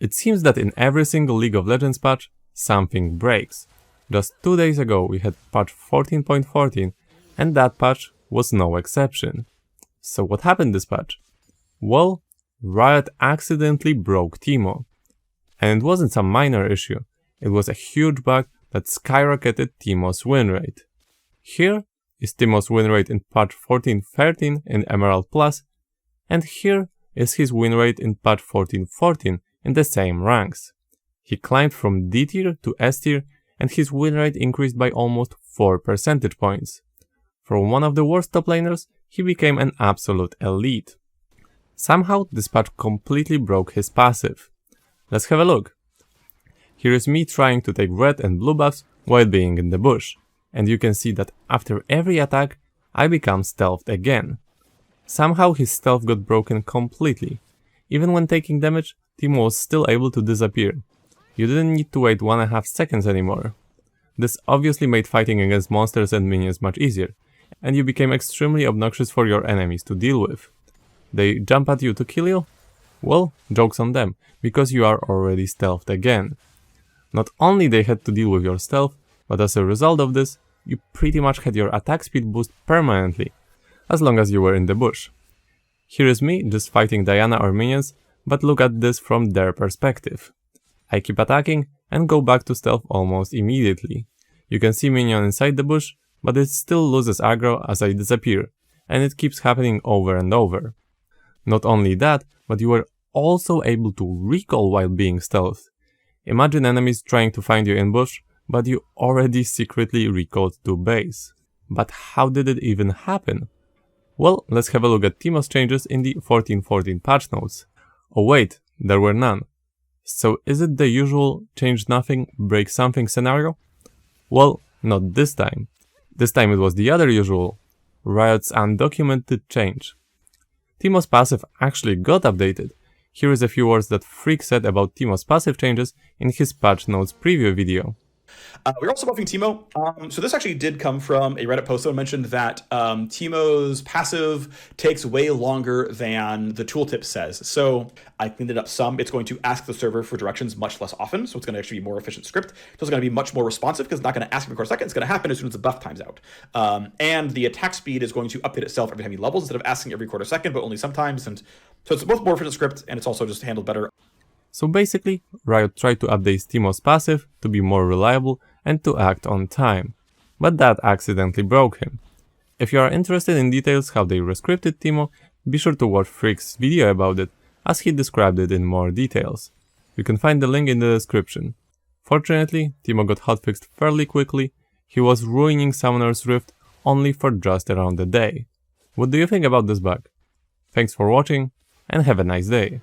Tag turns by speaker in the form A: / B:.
A: It seems that in every single League of Legends patch, something breaks. Just 2 days ago we had patch 14.14 and that patch was no exception. So what happened this patch? Well, Riot accidentally broke Teemo. And it wasn't some minor issue, it was a huge bug that skyrocketed Teemo's win rate. Here is Teemo's win rate in patch 14.13 in Emerald Plus, and here is his win rate in patch 14.14 in the same ranks. He climbed from D tier to S tier and his win rate increased by almost 4 percentage points. From one of the worst top laners, he became an absolute elite. Somehow this patch completely broke his passive. Let's have a look. Here is me trying to take red and blue buffs while being in the bush, and you can see that after every attack, I become stealthed again. Somehow his stealth got broken completely. Even when taking damage, Teemo was still able to disappear. You didn't need to wait 1.5 seconds anymore. This obviously made fighting against monsters and minions much easier, and you became extremely obnoxious for your enemies to deal with. They jump at you to kill you? Well, joke's on them, because you are already stealthed again. Not only they had to deal with your stealth, but as a result of this, you pretty much had your attack speed boost permanently, as long as you were in the bush. Here is me just fighting Diana or minions, but look at this from their perspective. I keep attacking and go back to stealth almost immediately. You can see minion inside the bush, but it still loses aggro as I disappear, and it keeps happening over and over. Not only that, but you were also able to recall while being stealthed. Imagine enemies trying to find you in bush, but you already secretly recalled to base. But how did it even happen? Well, let's have a look at Teemo's changes in the 14.14 patch notes. Oh wait, there were none. So is it the usual change nothing, break something scenario? Well, not this time. This time it was the other usual, Riot's undocumented change. Teemo's passive actually got updated. Here is a few words that Freak said about Teemo's passive changes in his patch notes preview video.
B: We're also buffing Teemo. So this actually did come from a Reddit post that mentioned that Teemo's passive takes way longer than the tooltip says. So I cleaned it up some. It's going to ask the server for directions much less often. So it's going to actually be more efficient script. So it's going to be much more responsive because it's not going to ask every quarter second. It's going to happen as soon as the buff time's out. And the attack speed is going to update itself every time he levels instead of asking every quarter second, but only sometimes. And so it's both more efficient script and it's also just handled better.
A: So basically, Riot tried to update Teemo's passive to be more reliable and to act on time, but that accidentally broke him. If you are interested in details how they rescripted Teemo, be sure to watch Freak's video about it, as he described it in more details. You can find the link in the description. Fortunately, Teemo got hotfixed fairly quickly. He was ruining Summoner's Rift only for just around a day. What do you think about this bug? Thanks for watching, and have a nice day.